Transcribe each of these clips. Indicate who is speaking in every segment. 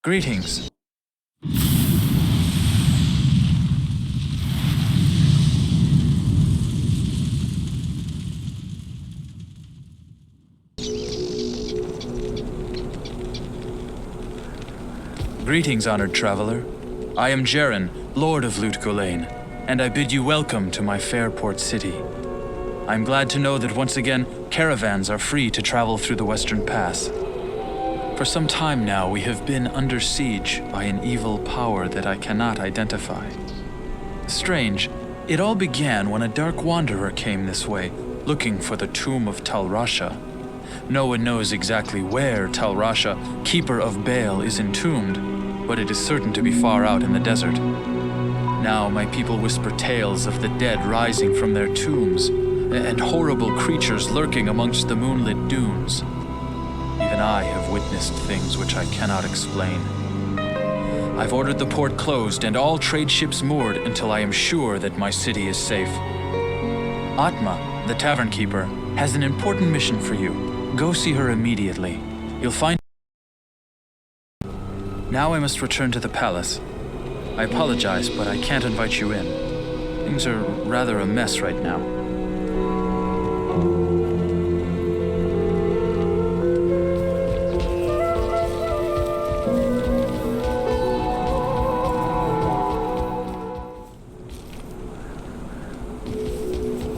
Speaker 1: Greetings. Greetings, honored traveler. I am Jaren, Lord of Lut Gholein, and I bid you welcome to my fair port city. I'm glad to know that once again, caravans are free to travel through the Western Pass. For some time now, we have been under siege by an evil power that I cannot identify. Strange, it all began when a dark wanderer came this way, looking for the tomb of Tal Rasha. No one knows exactly where Tal Rasha, keeper of Baal, is entombed, but it is certain to be far out in the desert. Now my people whisper tales of the dead rising from their tombs, and horrible creatures lurking amongst the moonlit dunes. Even I have witnessed things which I cannot explain. I've ordered the port closed and all trade ships moored until I am sure that my city is safe. Atma, the tavern keeper, has an important mission for you. Go see her immediately. You'll find... Now I must return to the palace. I apologize, but I can't invite you in. Things are rather a mess right now.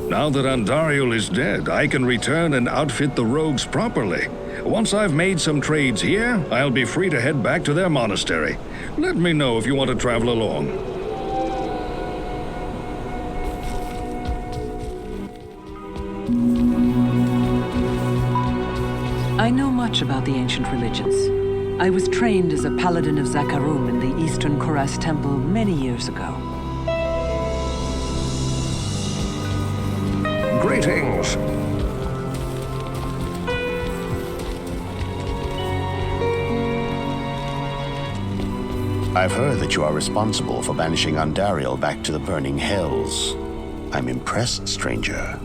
Speaker 2: Now that Andariel is dead, I can return and outfit the rogues properly. Once I've made some trades here, I'll be free to head back to their monastery. Let me know if you want to travel along.
Speaker 3: I know much about the ancient religions. I was trained as a paladin of Zakarum in the Eastern Koras Temple many years ago.
Speaker 2: Greetings.
Speaker 4: I've heard that you are responsible for banishing Andariel back to the burning hells. I'm impressed, stranger.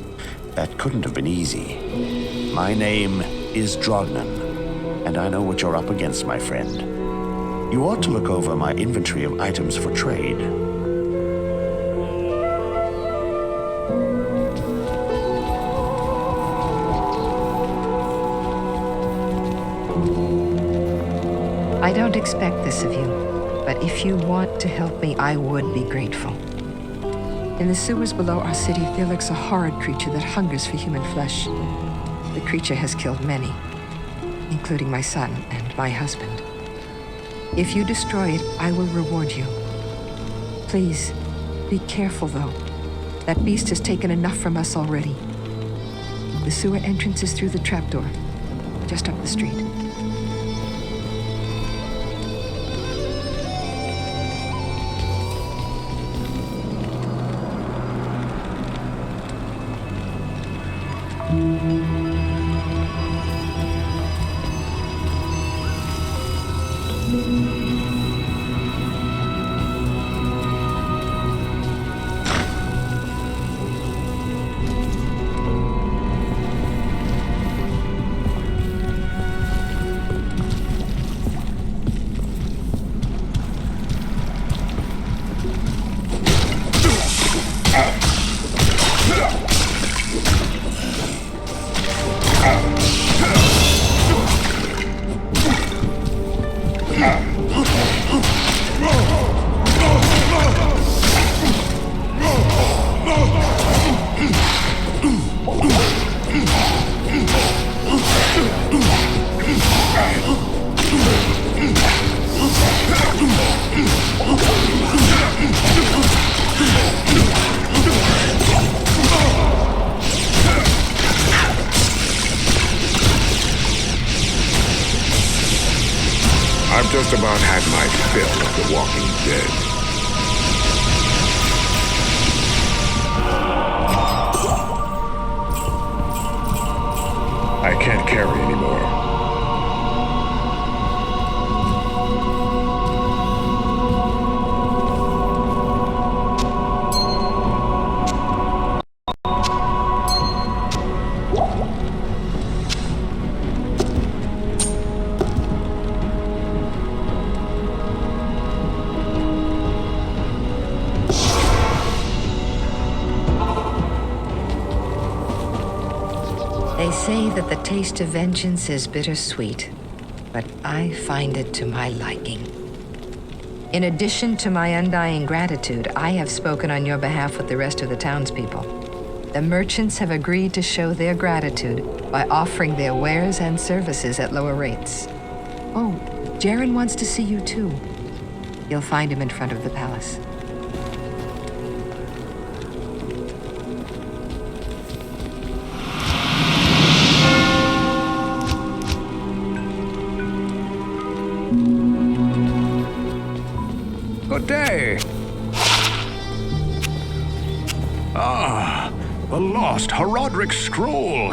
Speaker 4: That couldn't have been easy. My name is Drognan, and I know what you're up against, my friend. You ought to look over my inventory of items for trade.
Speaker 5: I don't expect this of you, but if you want to help me, I would be grateful. In the sewers below our city, there lurks a horrid creature that hungers for human flesh. The creature has killed many, including my son and my husband. If you destroy it, I will reward you. Please, be careful though. That beast has taken enough from us already. The sewer entrance is through the trapdoor, just up the street.
Speaker 6: I've just about had my fill of the Walking Dead. I can't carry anymore.
Speaker 5: They say that the taste of vengeance is bittersweet, but I find it to my liking. In addition to my undying gratitude, I have spoken on your behalf with the rest of the townspeople. The merchants have agreed to show their gratitude by offering their wares and services at lower rates. Oh, Jaren wants to see you too. You'll find him in front of the palace.
Speaker 6: Good day. Ah, the lost Horadric scroll.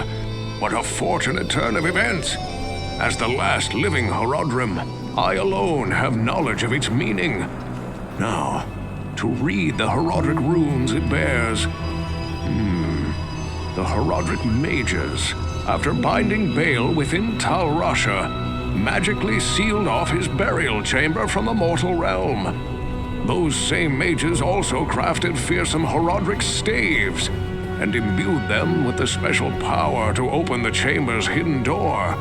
Speaker 6: What a fortunate turn of events. As the last living Horadrim, I alone have knowledge of its meaning. Now, to read the Horadric runes it bears. The Horadric mages, after binding Bale within Tal Rasha, magically sealed off his burial chamber from the mortal realm. Those same mages also crafted fearsome Horadric staves and imbued them with the special power to open the chamber's hidden door.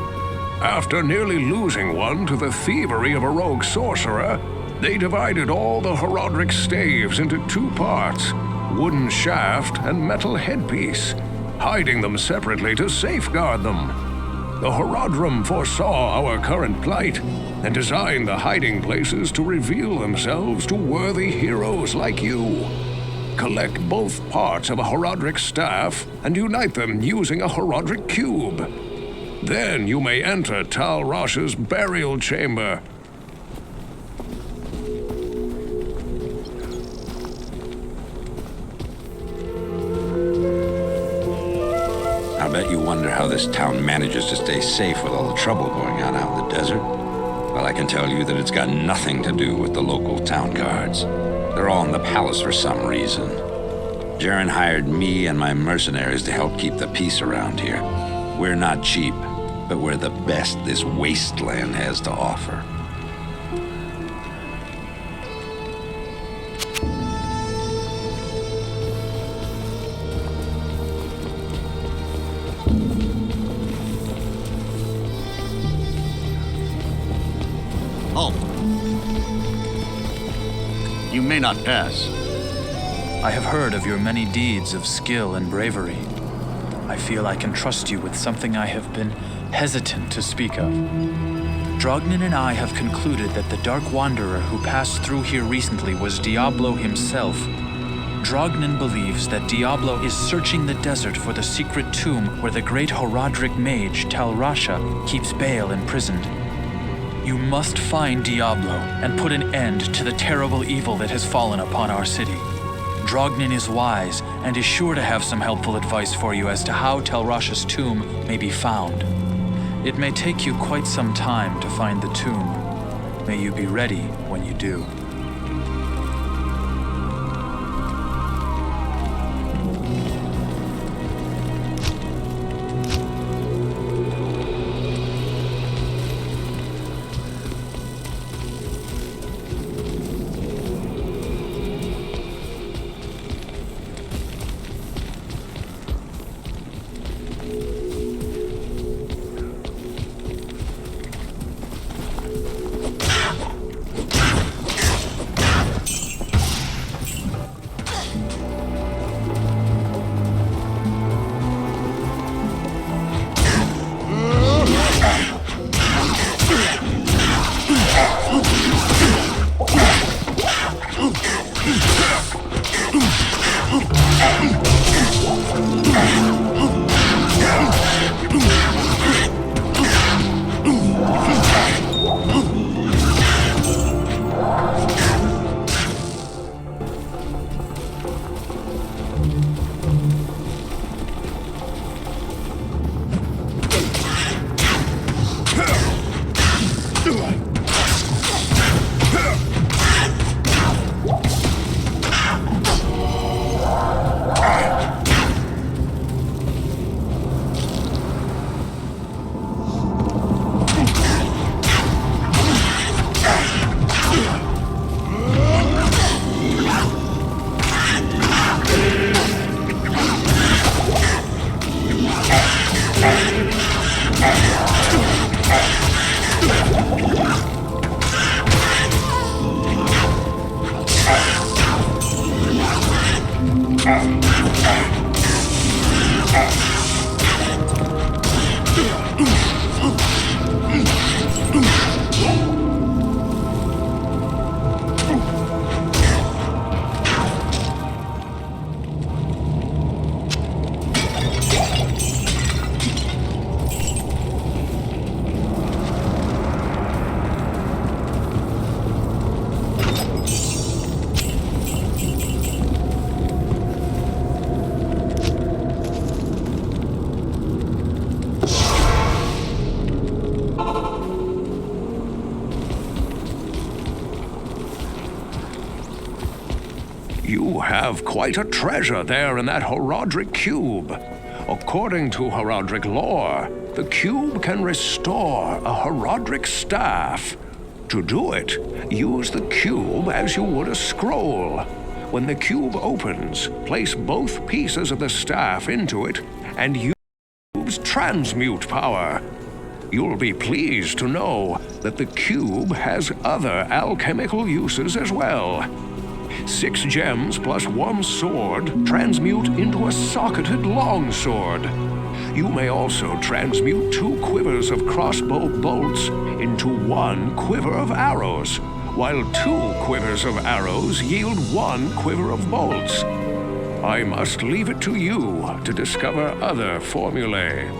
Speaker 6: After nearly losing one to the thievery of a rogue sorcerer, they divided all the Horadric staves into two parts, wooden shaft and metal headpiece, hiding them separately to safeguard them. The Horadrim foresaw our current plight and designed the hiding places to reveal themselves to worthy heroes like you. Collect both parts of a Horadric Staff and unite them using a Horadric Cube. Then you may enter Tal Rasha's burial chamber.
Speaker 7: I bet you wonder how this town manages to stay safe with all the trouble going on out in the desert. Well, I can tell you that it's got nothing to do with the local town guards. They're all in the palace for some reason. Jaren hired me and my mercenaries to help keep the peace around here. We're not cheap, but we're the best this wasteland has to offer.
Speaker 8: You may not pass.
Speaker 1: I have heard of your many deeds of skill and bravery. I feel I can trust you with something I have been hesitant to speak of. Drognin and I have concluded that the Dark Wanderer who passed through here recently was Diablo himself. Drognin believes that Diablo is searching the desert for the secret tomb where the great Horadric mage Tal Rasha keeps Bale imprisoned. You must find Diablo and put an end to the terrible evil that has fallen upon our city. Drognin is wise and is sure to have some helpful advice for you as to how Tal Rasha's tomb may be found. It may take you quite some time to find the tomb. May you be ready when you do.
Speaker 6: You have quite a treasure there in that Horadric cube. According to Horadric lore, the cube can restore a Horadric Staff. To do it, use the cube as you would a scroll. When the cube opens, place both pieces of the staff into it and use the cube's transmute power. You'll be pleased to know that the cube has other alchemical uses as well. 6 gems plus 1 sword transmute into a socketed longsword. You may also transmute 2 quivers of crossbow bolts into 1 quiver of arrows, while 2 quivers of arrows yield 1 quiver of bolts. I must leave it to you to discover other formulae.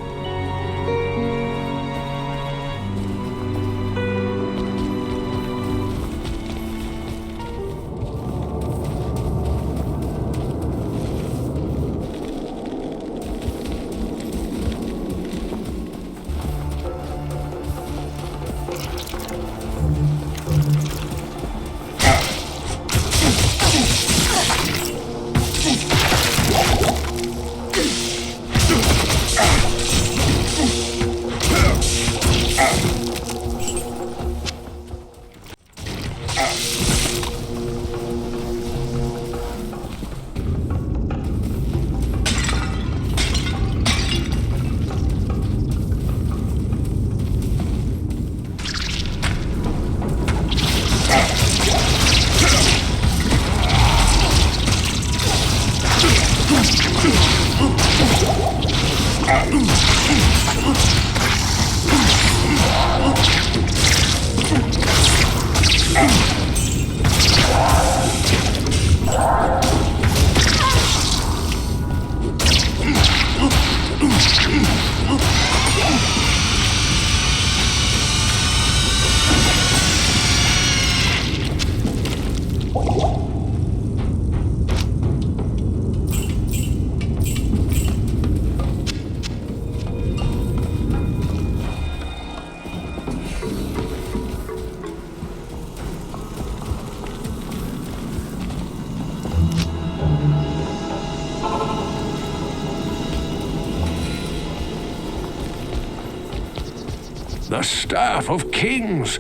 Speaker 6: The Staff of Kings!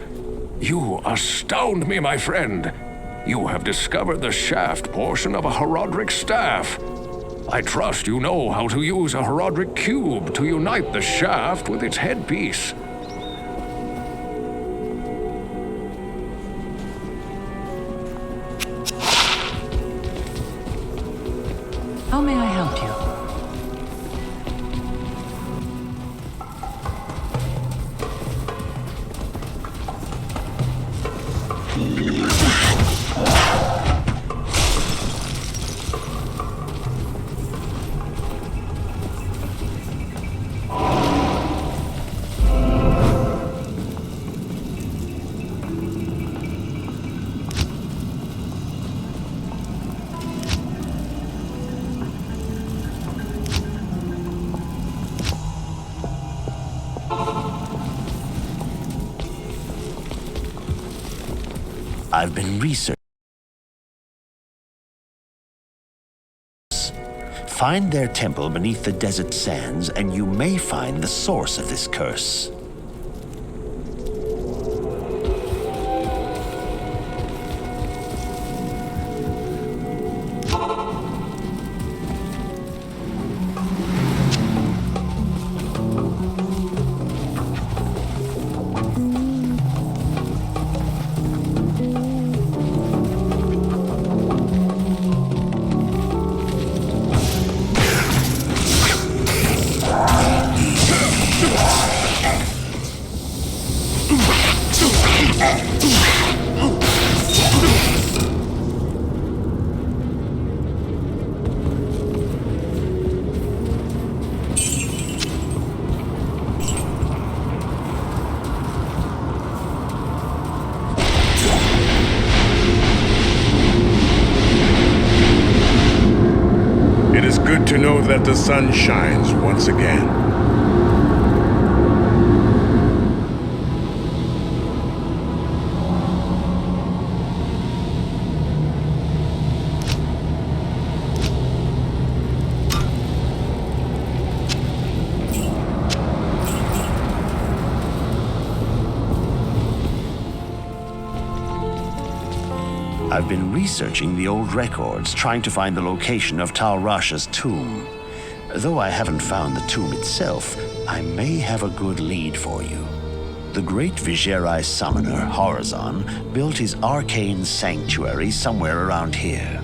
Speaker 6: You astound me, my friend. You have discovered the shaft portion of a Horadric Staff. I trust you know how to use a Horadric cube to unite the shaft with its headpiece.
Speaker 3: How may I help you?
Speaker 4: I've been researching. Find their temple beneath the desert sands, and you may find the source of this curse.
Speaker 6: To know that the sun shines once again.
Speaker 4: I've been researching the old records, trying to find the location of Tal Rasha's tomb. Though I haven't found the tomb itself, I may have a good lead for you. The great Viserai summoner, Horazon, built his Arcane Sanctuary somewhere around here.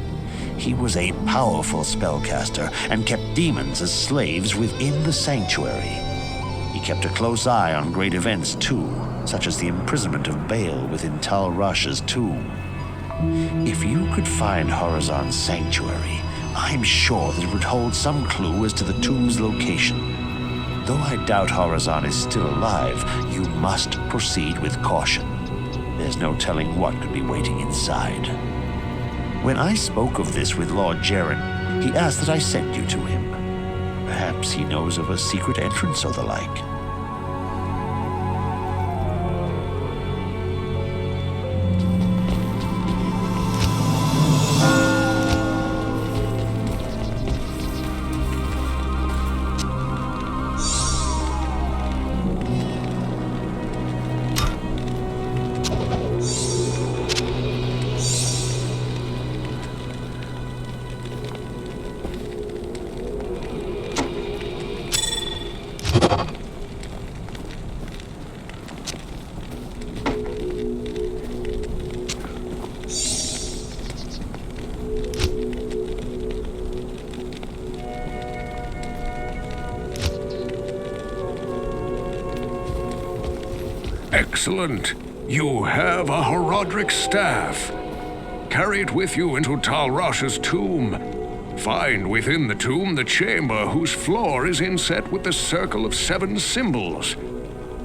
Speaker 4: He was a powerful spellcaster and kept demons as slaves within the sanctuary. He kept a close eye on great events too, such as the imprisonment of Baal within Tal Rasha's tomb. If you could find Horazon's sanctuary, I'm sure that it would hold some clue as to the tomb's location. Though I doubt Horazon is still alive, you must proceed with caution. There's no telling what could be waiting inside. When I spoke of this with Lord Jaren, he asked that I send you to him. Perhaps he knows of a secret entrance or the like.
Speaker 6: Excellent. You have a Horadric Staff. Carry it with you into Tal Rasha's tomb. Find within the tomb the chamber whose floor is inset with the circle of 7 symbols.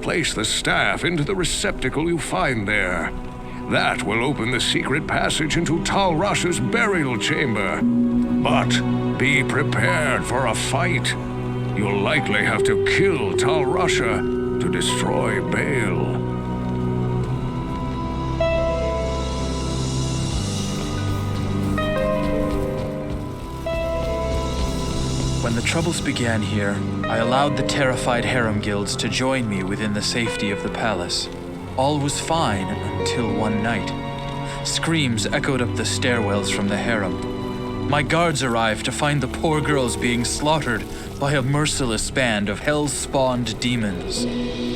Speaker 6: Place the staff into the receptacle you find there. That will open the secret passage into Tal Rasha's burial chamber. But be prepared for a fight. You'll likely have to kill Tal Rasha to destroy Baal.
Speaker 1: When the troubles began here, I allowed the terrified harem guilds to join me within the safety of the palace. All was fine until one night. Screams echoed up the stairwells from the harem. My guards arrived to find the poor girls being slaughtered by a merciless band of hell-spawned demons.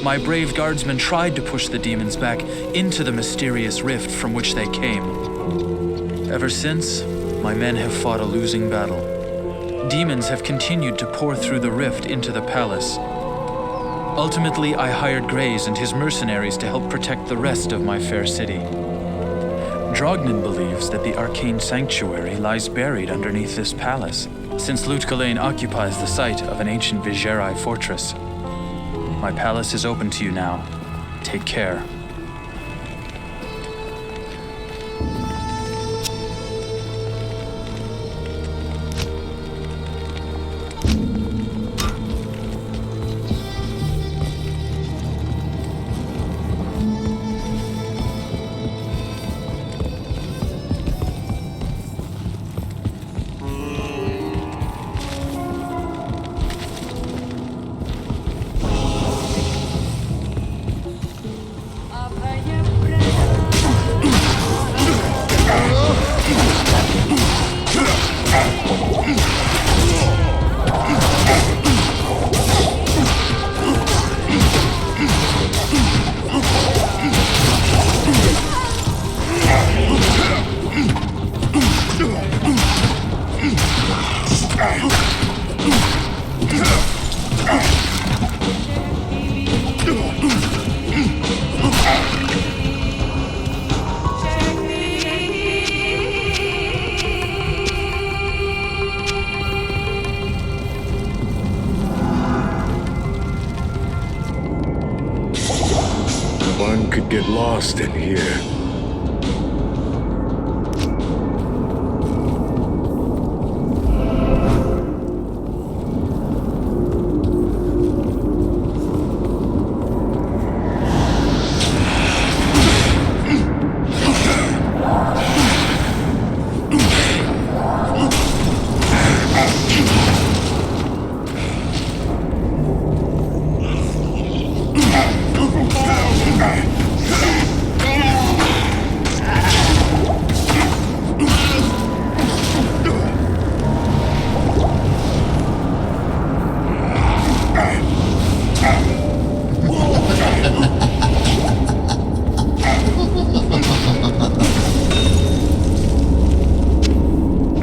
Speaker 1: My brave guardsmen tried to push the demons back into the mysterious rift from which they came. Ever since, my men have fought a losing battle. Demons have continued to pour through the rift into the palace. Ultimately, I hired Graze and his mercenaries to help protect the rest of my fair city. Drognin believes that the Arcane Sanctuary lies buried underneath this palace, since Lut-Gholein occupies the site of an ancient Viserai fortress. My palace is open to you now. Take care.
Speaker 9: One could get lost in here.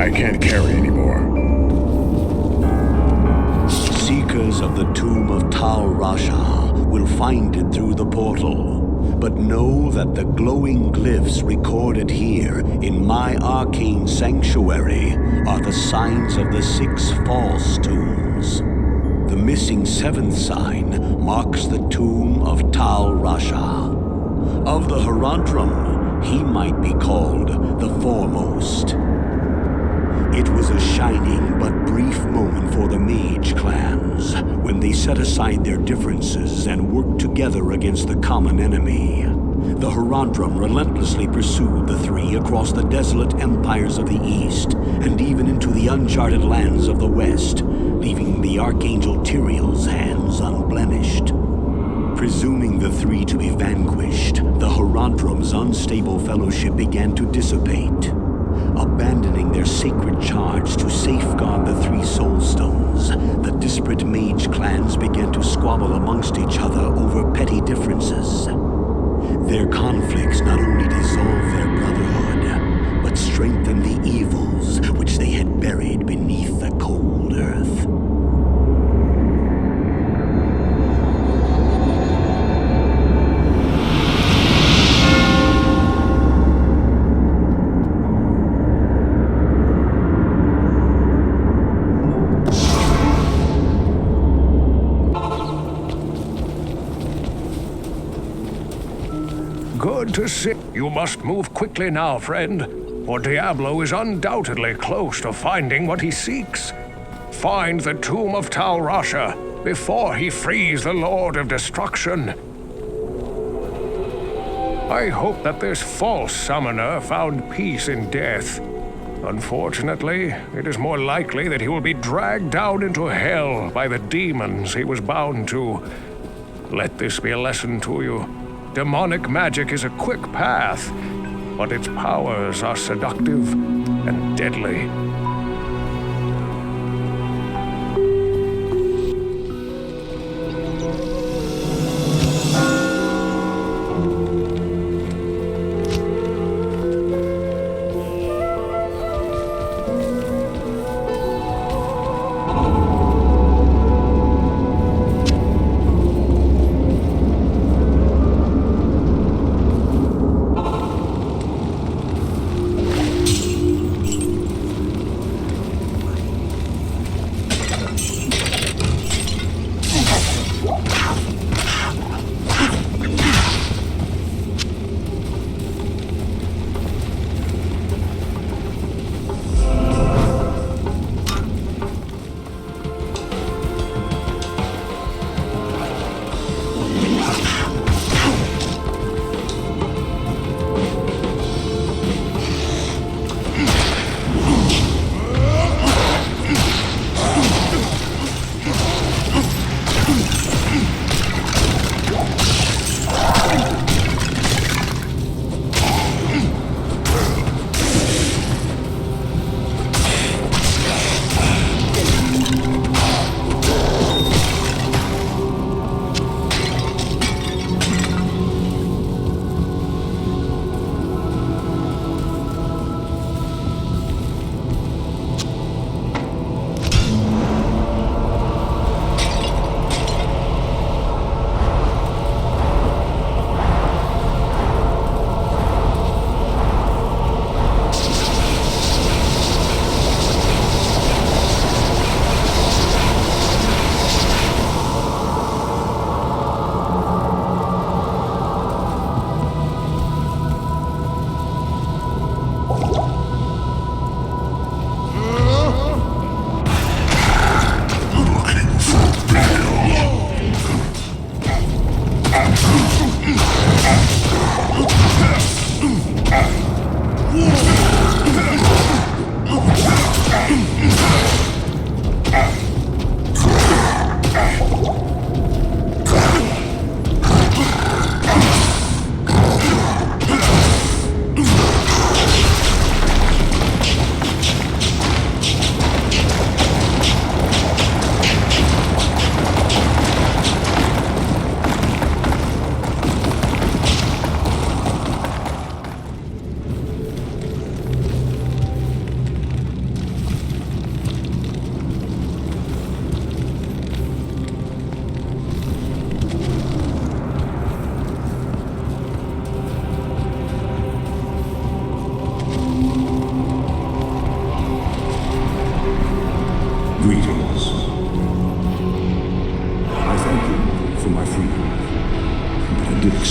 Speaker 9: I can't carry anymore.
Speaker 10: Seekers of the tomb of Tal Rasha will find it through the portal. But know that the glowing glyphs recorded here in my Arcane Sanctuary are the signs of the 6 false tombs. The missing 7th sign marks the tomb of Tal Rasha. Of the Horadric, he might be called the foremost. It was a shining but brief moment for the mage clans when they set aside their differences and worked together against the common enemy. The Horadric relentlessly pursued the 3 across the desolate empires of the east and even into the uncharted lands of the west, leaving the Archangel Tyrael's hands unblemished. Presuming the 3 to be vanquished, the Horadric's unstable fellowship began to dissipate. Abandoning their sacred charge to safeguard the 3 soul stones, the disparate mage clans began to squabble amongst each other over petty differences. Their conflicts not only dissolved their brotherhood, but strengthened the evils which they had buried beneath the cold earth.
Speaker 6: Good to see. You must move quickly now, friend, for Diablo is undoubtedly close to finding what he seeks. Find the tomb of Tal Rasha before he frees the Lord of Destruction. I hope that this false summoner found peace in death. Unfortunately, it is more likely that he will be dragged down into hell by the demons he was bound to. Let this be a lesson to you. Demonic magic is a quick path, but its powers are seductive and deadly.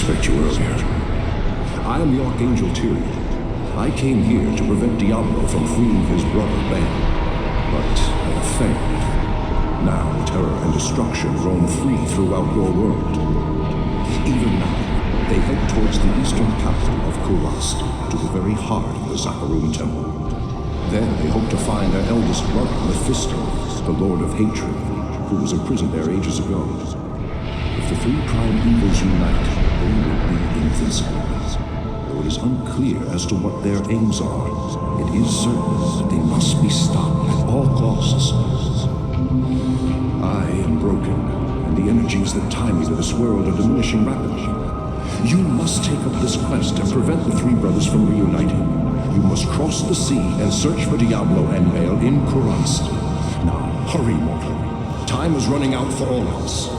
Speaker 11: expect you earlier. I am the Archangel Tyrion. I came here to prevent Diablo from freeing his brother Baal. But I have failed. Now terror and destruction roam free throughout your world. Even now, they head towards the eastern capital of Kurast, to the very heart of the Zakharum Temple. There they hope to find their eldest brother, Mephisto, the Lord of Hatred, who was imprisoned there ages ago. If the three prime evils unite, they will be invincible. Though it is unclear as to what their aims are, it is certain that they must be stopped at all costs. I am broken, and the energies that tie me to this world are diminishing rapidly. You must take up this quest and prevent the three brothers from reuniting. You must cross the sea and search for Diablo and Baal in Kurast. Now, hurry, mortal. Time is running out for all of us.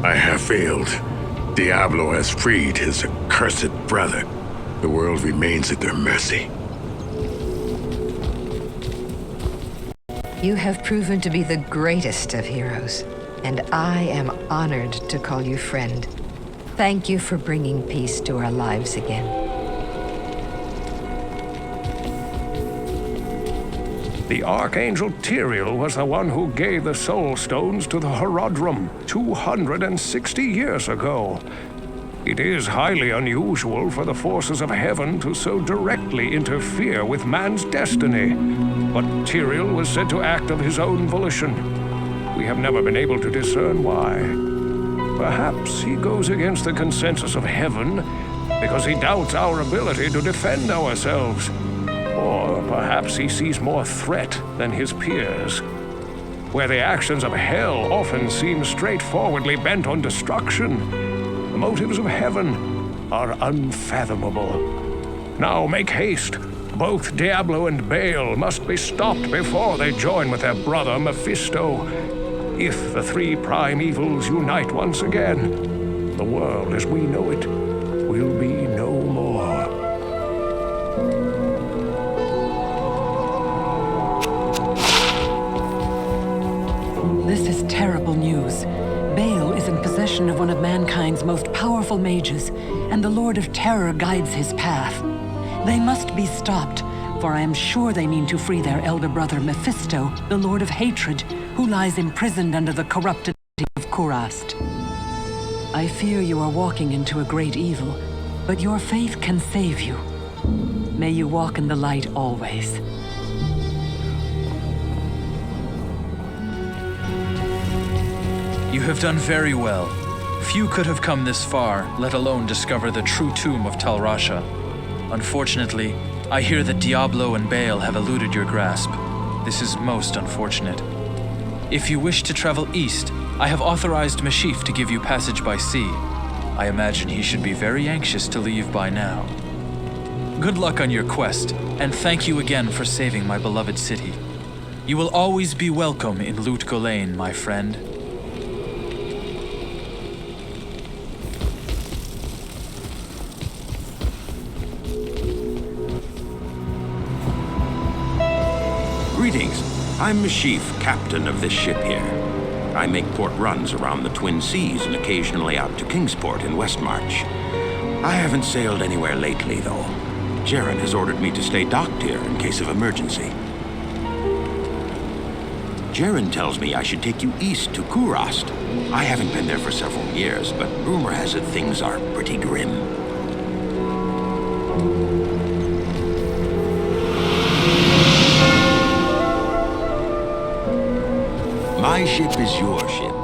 Speaker 9: I have failed. Diablo has freed his accursed brother. The world remains at their mercy.
Speaker 5: You have proven to be the greatest of heroes, and I am honored to call you friend. Thank you for bringing peace to our lives again.
Speaker 6: The Archangel Tyrion was the one who gave the Soul Stones to the Horadrim 260 years ago. It is highly unusual for the forces of heaven to so directly interfere with man's destiny, but Tyrion was said to act of his own volition. We have never been able to discern why. Perhaps he goes against the consensus of heaven because he doubts our ability to defend ourselves. Or perhaps he sees more threat than his peers. Where the actions of hell often seem straightforwardly bent on destruction, the motives of heaven are unfathomable. Now make haste. Both Diablo and Baal must be stopped before they join with their brother Mephisto. If the three prime evils unite once again, the world as we know it will be no more.
Speaker 3: This is terrible news. Baal is in possession of one of mankind's most powerful mages, and the Lord of Terror guides his path. They must be stopped, for I am sure they mean to free their elder brother Mephisto, the Lord of Hatred, who lies imprisoned under the corrupted of Kurast. I fear you are walking into a great evil, but your faith can save you. May you walk in the light always.
Speaker 1: You have done very well. Few could have come this far, let alone discover the true tomb of Tal Rasha. Unfortunately, I hear that Diablo and Baal have eluded your grasp. This is most unfortunate. If you wish to travel east, I have authorized Mashif to give you passage by sea. I imagine he should be very anxious to leave by now. Good luck on your quest, and thank you again for saving my beloved city. You will always be welcome in Lut Gholein, my friend.
Speaker 7: Greetings. I'm Mashif, captain of this ship here. I make port runs around the Twin Seas and occasionally out to Kingsport in Westmarch. I haven't sailed anywhere lately, though. Jaren has ordered me to stay docked here in case of emergency. Jaren tells me I should take you east to Kurast. I haven't been there for several years, but rumor has it things are pretty grim. My ship is your ship.